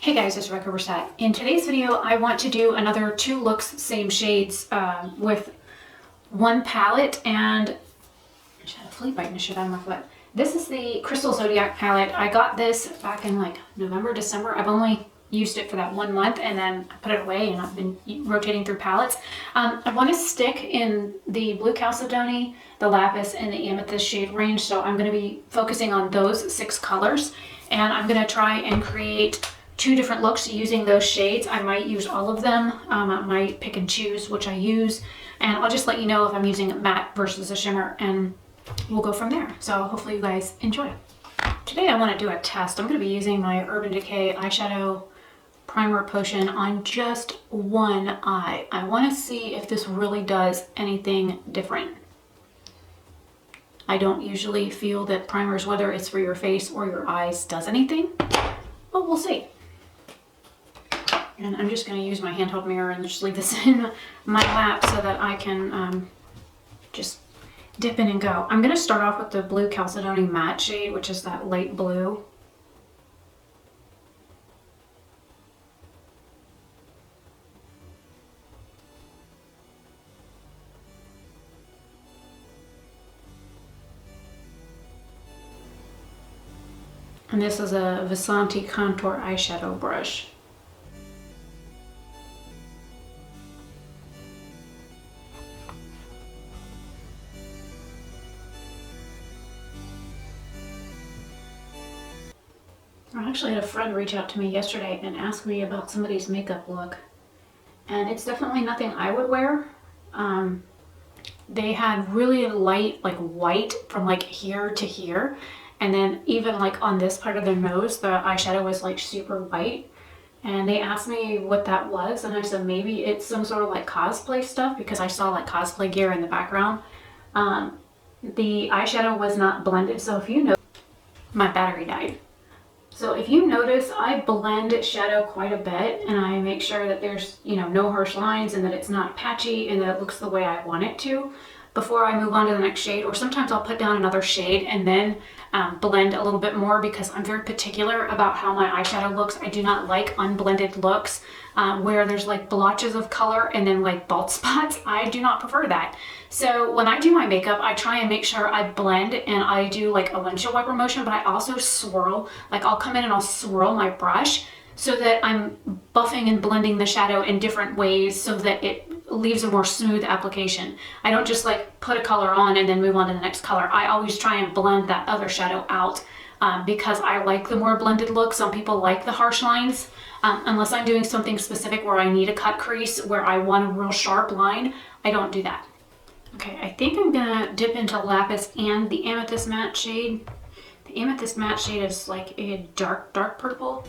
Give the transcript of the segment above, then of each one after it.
Hey guys, it's Oberstadt. In today's video, I want to do another 2 looks, same shades with one palette, and I just had a flea biting the shit out of my foot. This is the Crystal Zodiac palette. I got this back in like November, December. I've only used it for that 1 month and then I put it away and I've been rotating through palettes. I want to stick in the Blue Chalcedony, the Lapis, and the Amethyst shade range, so I'm going to be focusing on those 6 colors, and I'm going to try and create 2 different looks using those shades. I might use all of them. I might pick and choose which I use, and I'll just let you know if I'm using a matte versus a shimmer, and we'll go from there. So hopefully you guys enjoy. Today I want to do a test. I'm going to be using my Urban Decay eyeshadow primer potion on just one eye. I want to see if this really does anything different. I don't usually feel that primers, whether it's for your face or your eyes, does anything, but we'll see. And I'm just going to use my handheld mirror and just leave this in my lap so that I can just dip in and go. I'm going to start off with the Blue Chalcedony matte shade, which is that light blue. And this is a Vasanti contour eyeshadow brush. I actually had a friend reach out to me yesterday and ask me about somebody's makeup look, and it's definitely nothing I would wear. They had really light, like white from like here to here, and then even like on this part of their nose, the eyeshadow was like super white. And they asked me what that was, and I said maybe it's some sort of like cosplay stuff, because I saw like cosplay gear in the background. The eyeshadow was not blended, so if you know, my battery died. So if you notice, I blend shadow quite a bit, and I make sure that there's, you know, no harsh lines and that it's not patchy and that it looks the way I want it to before I move on to the next shade. Or sometimes I'll put down another shade and then blend a little bit more, because I'm very particular about how my eyeshadow looks. I do not like unblended looks where there's like blotches of color and then like bald spots. I do not prefer that. So when I do my makeup, I try and make sure I blend, and I do like a windshield wiper motion, but I also swirl. Like I'll come in and I'll swirl my brush so that I'm buffing and blending the shadow in different ways so that it leaves a more smooth application. I don't just like put a color on and then move on to the next color. I always try and blend that other shadow out because I like the more blended look. Some people like the harsh lines. Unless I'm doing something specific where I need a cut crease, where I want a real sharp line, I don't do that. Okay, I think I'm gonna dip into Lapis and the Amethyst matte shade. The Amethyst matte shade is like a dark purple.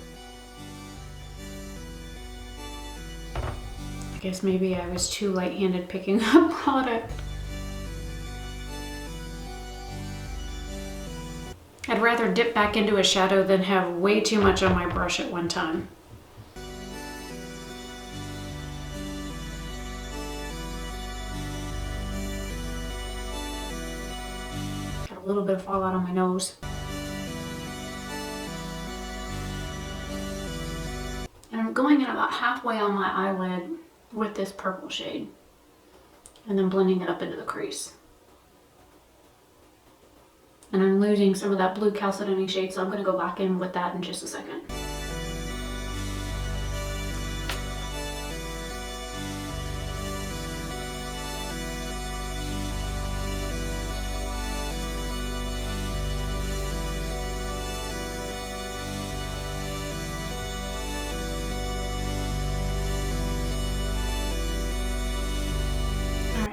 I guess maybe I was too light-handed picking up product. I'd rather dip back into a shadow than have way too much on my brush at one time. Got a little bit of fallout on my nose. And I'm going in about halfway on my eyelid with this purple shade, and then blending it up into the crease. And I'm losing some of that Blue Chalcedony shade, so I'm going to go back in with that in just a second.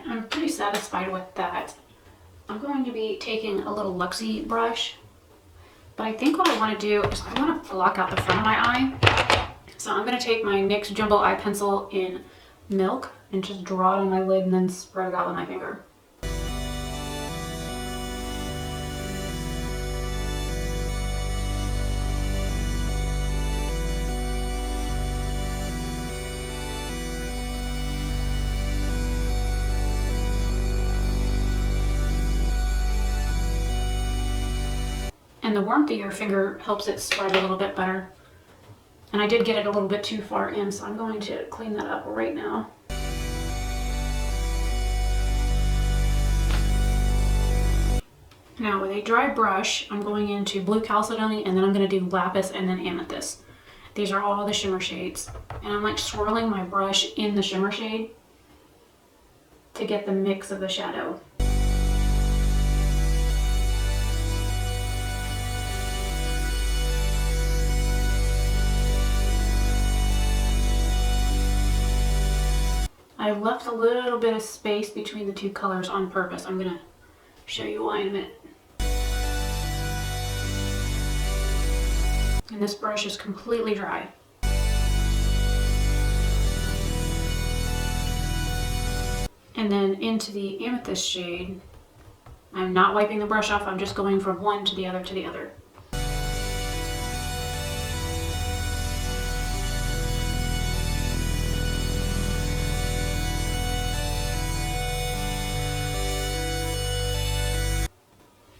I'm pretty satisfied with that. I'm going to be taking a little Luxie brush, but I think what I want to do is I want to block out the front of my eye. So I'm going to take my NYX Jumbo Eye Pencil in Milk and just draw it on my lid and then spread it out with my finger. And the warmth of your finger helps it spread a little bit better. And I did get it a little bit too far in, so I'm going to clean that up right now. Now with a dry brush, I'm going into Blue Chalcedony, and then I'm going to do Lapis and then Amethyst. These are all the shimmer shades. And I'm like swirling my brush in the shimmer shade to get the mix of the shadow. I left a little bit of space between the two colors on purpose. I'm gonna show you why in a minute. And this brush is completely dry. And then into the Amethyst shade, I'm not wiping the brush off, I'm just going from one to the other to the other.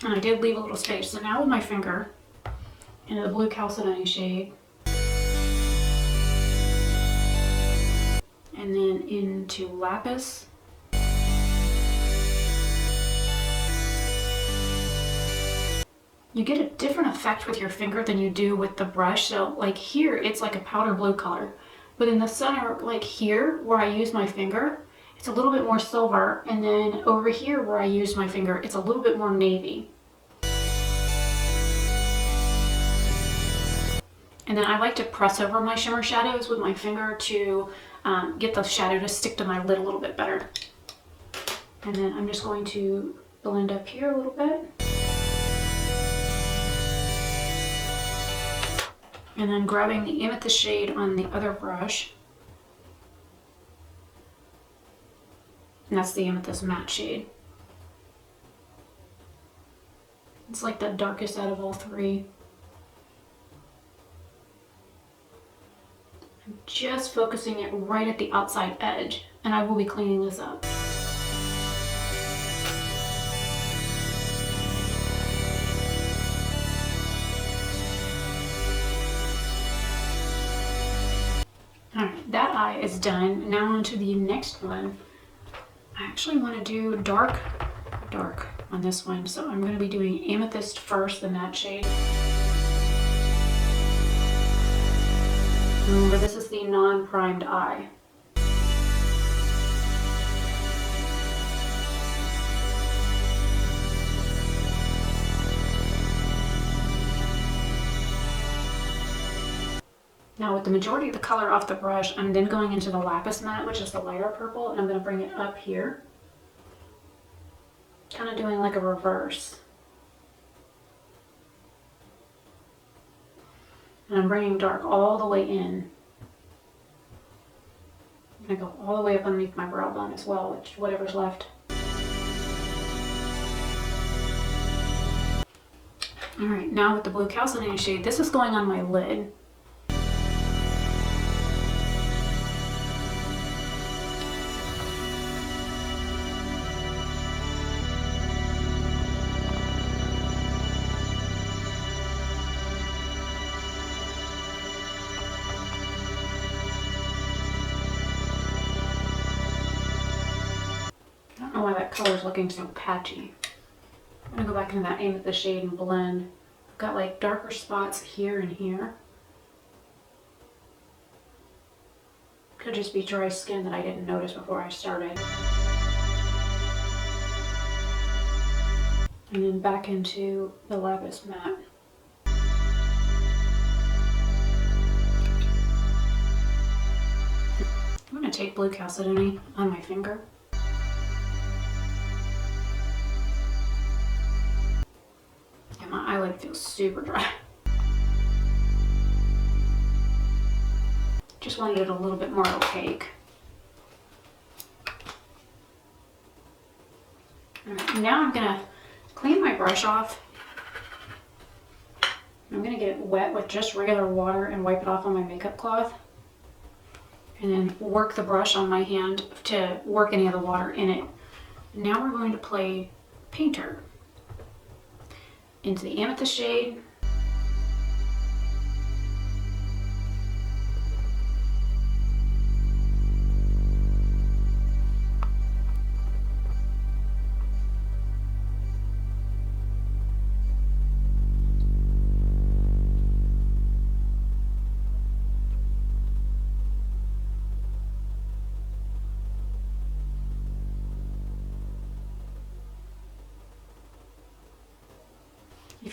And I did leave a little space. So now with my finger, into the Blue Chalcedony shade, and then into Lapis, you get a different effect with your finger than you do with the brush. So like here, it's like a powder blue color, but in the center, like here, where I use my finger, it's a little bit more silver, and then over here where I use my finger, it's a little bit more navy. And then I like to press over my shimmer shadows with my finger to get the shadow to stick to my lid a little bit better. And then I'm just going to blend up here a little bit. And then grabbing the Amethyst shade on the other brush. And that's the Amethyst matte shade. It's like the darkest out of all three. I'm just focusing it right at the outside edge, and I will be cleaning this up. Alright, that eye is done. Now on to the next one. I actually want to do dark on this one, so I'm going to be doing Amethyst first, the matte shade. Remember, this is the non-primed eye. Now with the majority of the color off the brush, I'm then going into the Lapis matte, which is the lighter purple, and I'm going to bring it up here. Kind of doing like a reverse. And I'm bringing dark all the way in. I'm going to go all the way up underneath my brow bone as well, which whatever's left. Alright, now with the Blue Chalcedony shade, this is going on my lid. I don't know why that color is looking so patchy. I'm gonna go back into that Amethyst shade and blend. I've got like darker spots here and here. Could just be dry skin that I didn't notice before I started. And then back into the Lapis matte. I'm gonna take Blue Chalcedony on my finger. My eyelid feels super dry. Just wanted it a little bit more opaque. Alright, now I'm gonna clean my brush off. I'm gonna get it wet with just regular water and wipe it off on my makeup cloth. And then work the brush on my hand to work any of the water in it. Now we're going to play Painter. Into the Amethyst shade.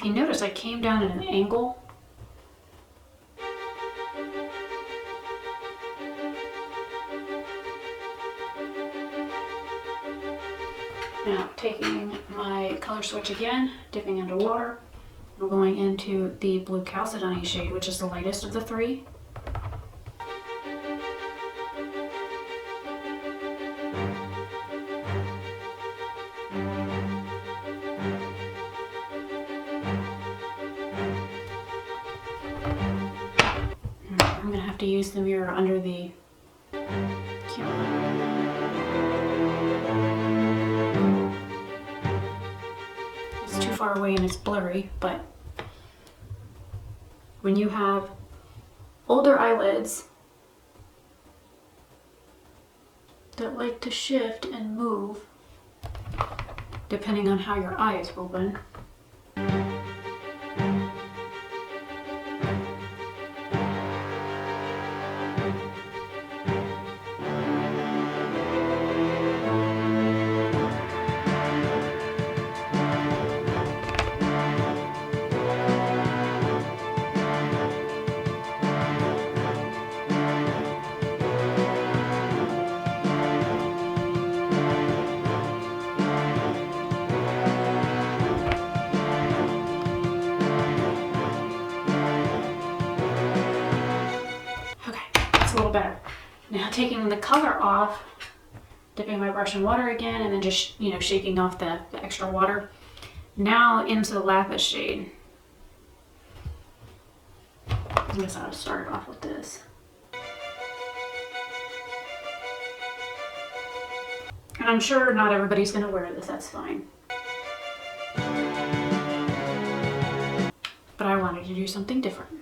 if you notice, I came down at an angle. Now, taking my color switch again, dipping into water, we're going into the Blue Chalcedony shade, which is the lightest of the three. I'm going to have to use the mirror under the camera. Far away and it's blurry, but when you have older eyelids that like to shift and move depending on how your eye is open, better. Now taking the color off, dipping my brush in water again, and then just, shaking off the extra water. Now into the Lapis shade. I guess I'll start off with this. And I'm sure not everybody's going to wear this, that's fine. But I wanted to do something different.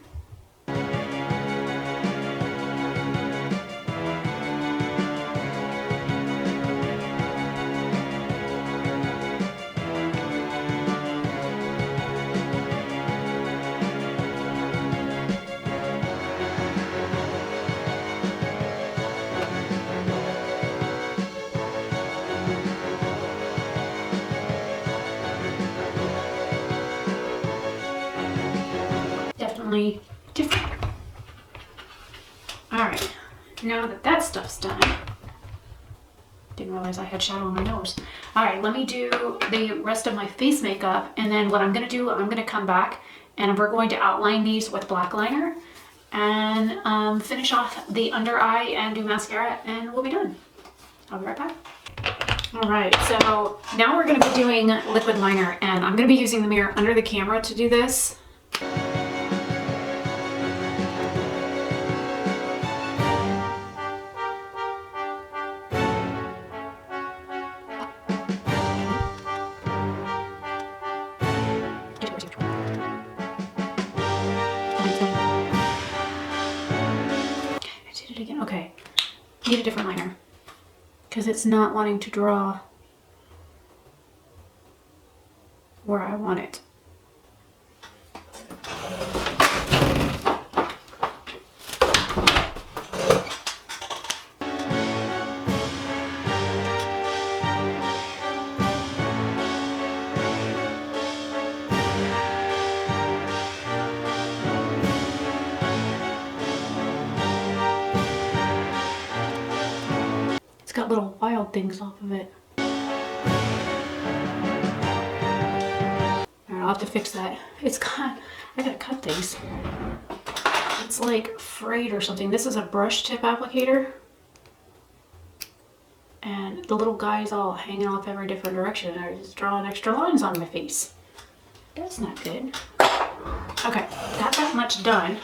Different. Alright, now that stuff's done, didn't realize I had shadow on my nose. Alright, let me do the rest of my face makeup, and then what I'm going to do, I'm going to come back and we're going to outline these with black liner and finish off the under eye and do mascara, and we'll be done. I'll be right back. Alright, so now we're going to be doing liquid liner, and I'm going to be using the mirror under the camera to do this. Okay, need a different liner because it's not wanting to draw where I want it. It's got little wild things off of it. Alright, I'll have to fix that. I gotta cut these. It's like frayed or something. This is a brush tip applicator. And the little guy's all hanging off every different direction. I was drawing extra lines on my face. That's not good. Okay, got that much done.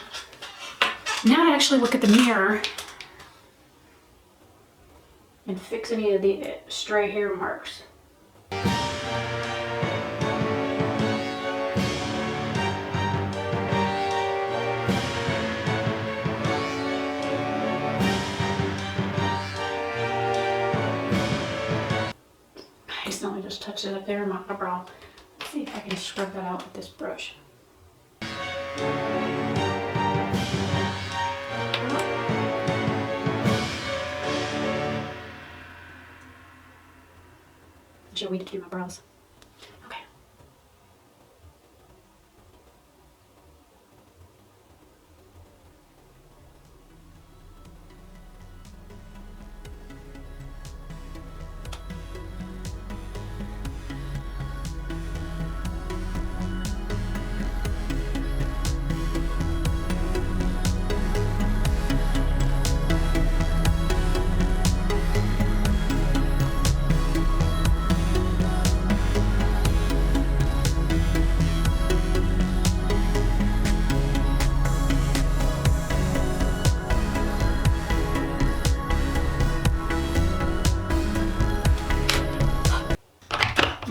Now to actually look at the mirror and fix any of the stray hair marks. I accidentally just touched it up there in my eyebrow. Let's see if I can scrub that out with this brush. Should we do my brows? Okay.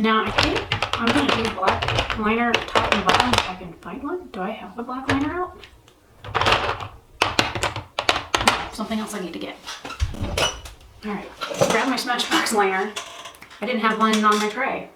Now I think I'm going to do black liner top and bottom if I can find one. Do I have a black liner out? Something else I need to get. Alright, grab my Smashbox liner. I didn't have one on my tray.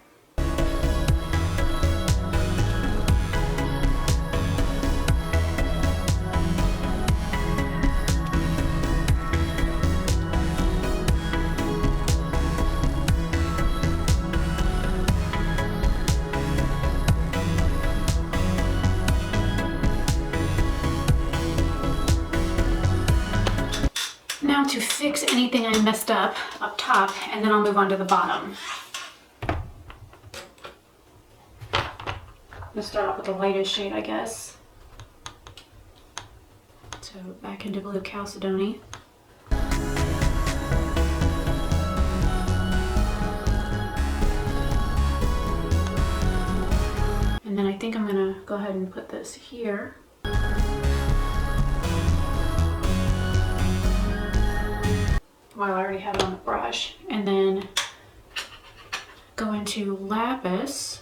Now to fix anything I messed up top, and then I'll move on to the bottom. Let's start off with the lightest shade, I guess. So back into Blue Chalcedony. And then I think I'm gonna go ahead and put this here. Well, I already have it on the brush. And then go into Lapis.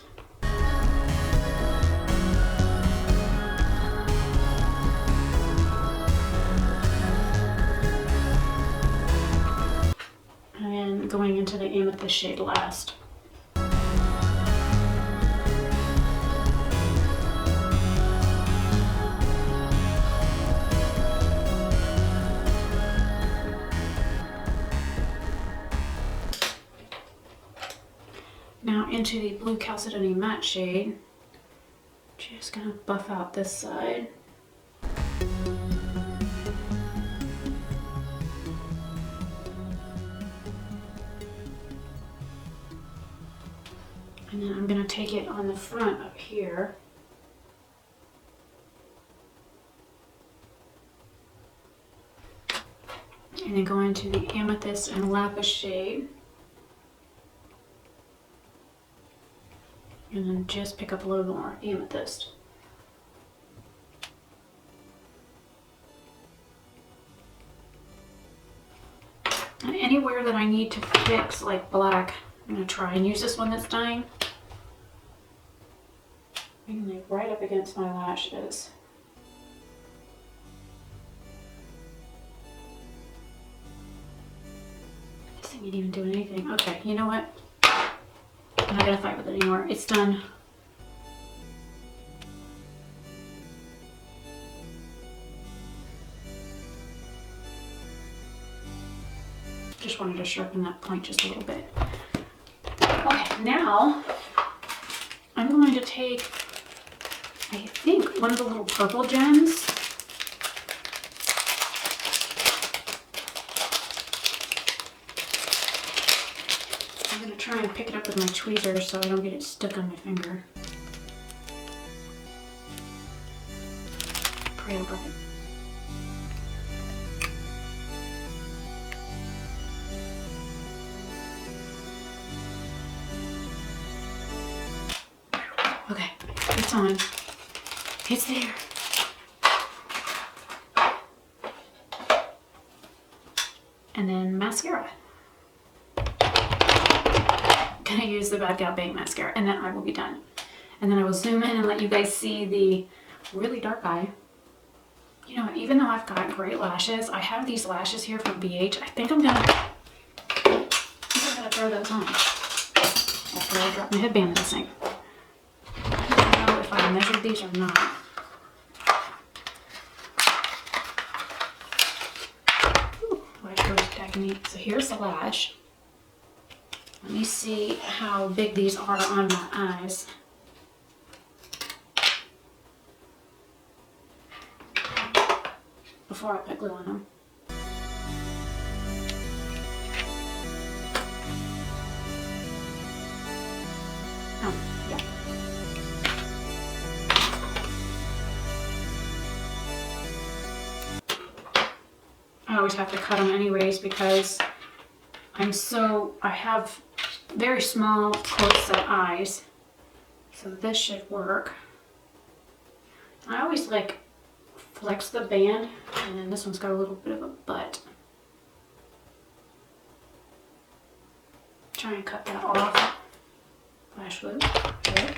And going into the Amethyst shade last. Now into the Blue Chalcedony matte shade. Just gonna buff out this side. And then I'm gonna take it on the front up here. And then go into the Amethyst and Lapis shade. And then just pick up a little more Amethyst. And anywhere that I need to fix like black, I'm going to try and use this one that's dying. And like right up against my lashes. This thing ain't even doing anything. Okay, you know what? I'm not gonna fight with it anymore. It's done. Just wanted to sharpen that point just a little bit. Okay, now I'm going to take, I think, one of the little purple gems. I'm going to try and pick it up with my tweezers so I don't get it stuck on my finger. Pray over it. Okay, it's on. It's there. And then mascara. Gonna use the Bad Gal Bank mascara, and then I will be done. And then I will zoom in and let you guys see the really dark eye. You know, even though I've got great lashes, I have these lashes here from BH. I think I'm gonna throw those on after I drop my headband in the sink. I don't know if I measured these or not. Ooh, lash goes technique. So here's the lash. Let me see how big these are on my eyes. Before I put glue on them. Oh, yeah. I always have to cut them anyways because I have very small close set eyes, so this should work. I always like flex the band, and then this one's got a little bit of a butt. Try and cut that off. Flash glue. There.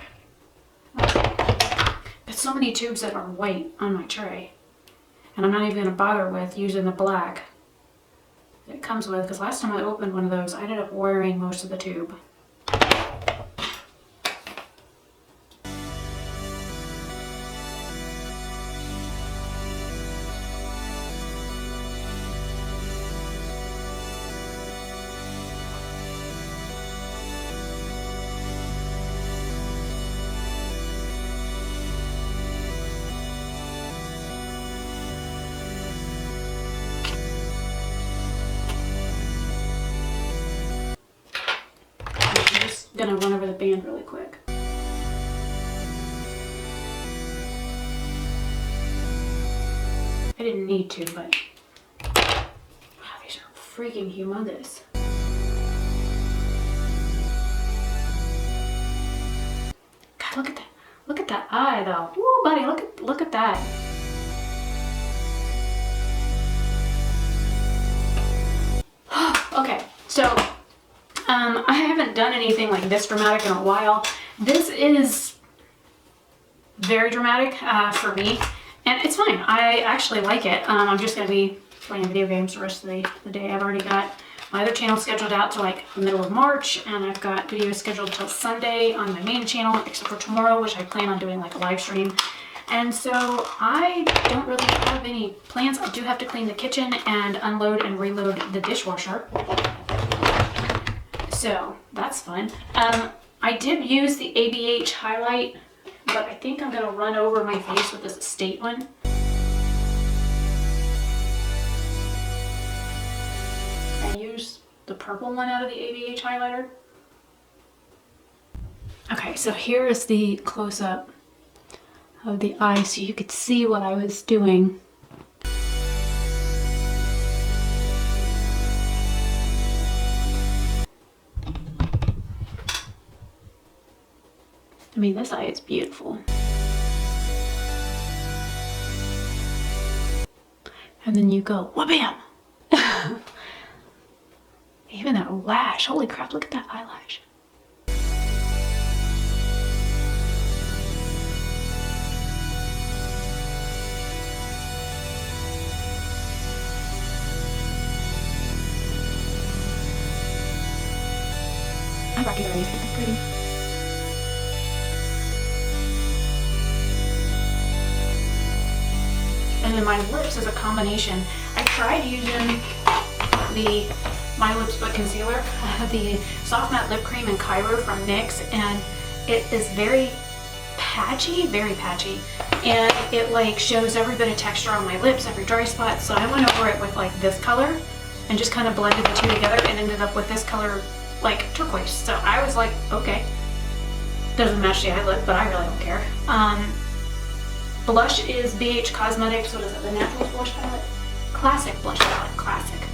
There's so many tubes that are white on my tray. And I'm not even going to bother with using the black that it comes with, because last time I opened one of those, I ended up wearing most of the tube. Gonna run over the band really quick. I didn't need to, but wow, these are freaking humongous. God, look at that! Look at that eye, though. Ooh, buddy, look at that. Okay, so. I haven't done anything like this dramatic in a while. This is very dramatic for me, and it's fine. I actually like it. I'm just going to be playing video games the rest of the day. I've already got my other channel scheduled out to like the middle of March, and I've got videos scheduled till Sunday on my main channel, except for tomorrow, which I plan on doing like a live stream. And so I don't really have any plans. I do have to clean the kitchen and unload and reload the dishwasher. So that's fun. I did use the ABH highlight, but I think I'm gonna run over my face with this Estate one. I used the purple one out of the ABH highlighter. Okay, so here is the close-up of the eye so you could see what I was doing. I mean, this eye is beautiful. And then you go, wha-bam! Even that lash, holy crap, look at that eyelash. I recognize it, it's pretty. And then my lips is a combination. I tried using the My Lips But Concealer, the Soft Matte Lip Cream in Cairo from NYX, and it is very patchy, and it like shows every bit of texture on my lips, every dry spot. So I went over it with like this color and just kind of blended the two together and ended up with this color, like turquoise. So I was like, okay, doesn't match the eye look, but I really don't care. Blush is BH Cosmetics, what is it, the Naturals Blush Palette? Classic Blush Palette, classic.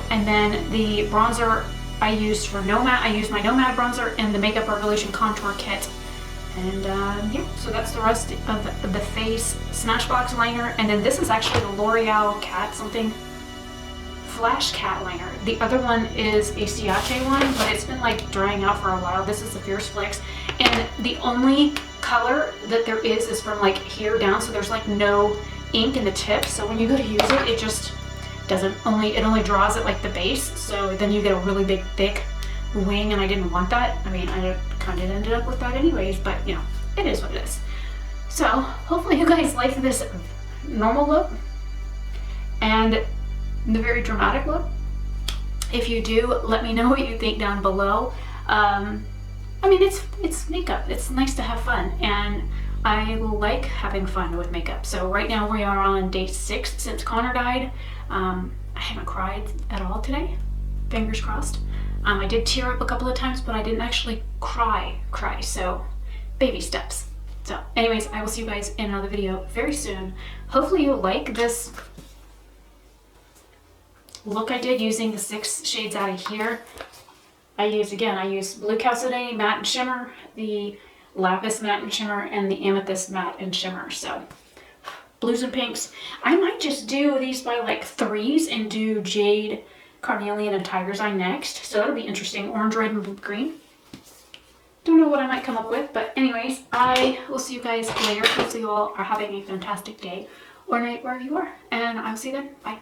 And then the bronzer I used for Nomad, I used my Nomad bronzer and the Makeup Revolution Contour Kit. And yeah, so that's the rest of the face Smashbox liner. And then this is actually the L'Oreal Cat something Flash Cat liner. The other one is a Ciate one, but it's been like drying out for a while. This is the Fierce Flicks. And the only color that there is from like here down, so there's like no ink in the tip. So when you go to use it, it just doesn't it only draws at like the base. So then you get a really big thick wing, and I didn't want that. I mean, I kind of ended up with that anyways, but you know, it is what it is. So hopefully you guys like this normal look and the very dramatic look. If you do, let me know what you think down below. I mean, it's makeup. It's nice to have fun, and I like having fun with makeup. So right now we are on day 6 since Connor died. I haven't cried at all today, fingers crossed. I did tear up a couple of times, but I didn't actually cry, so baby steps. So anyways, I will see you guys in another video very soon. Hopefully you like this look I did using the 6 shades out of here. I used Blue Chalcedony Matte and Shimmer, the Lapis Matte and Shimmer, and the Amethyst Matte and Shimmer. So blues and pinks. I might just do these by like 3s and do Jade, Carnelian, and Tiger's Eye next. So that'll be interesting. Orange, red, and blue, green. don't know what I might come up with, but anyways, I will see you guys later. Hopefully you all are having a fantastic day or night wherever you are, and I will see you then. Bye.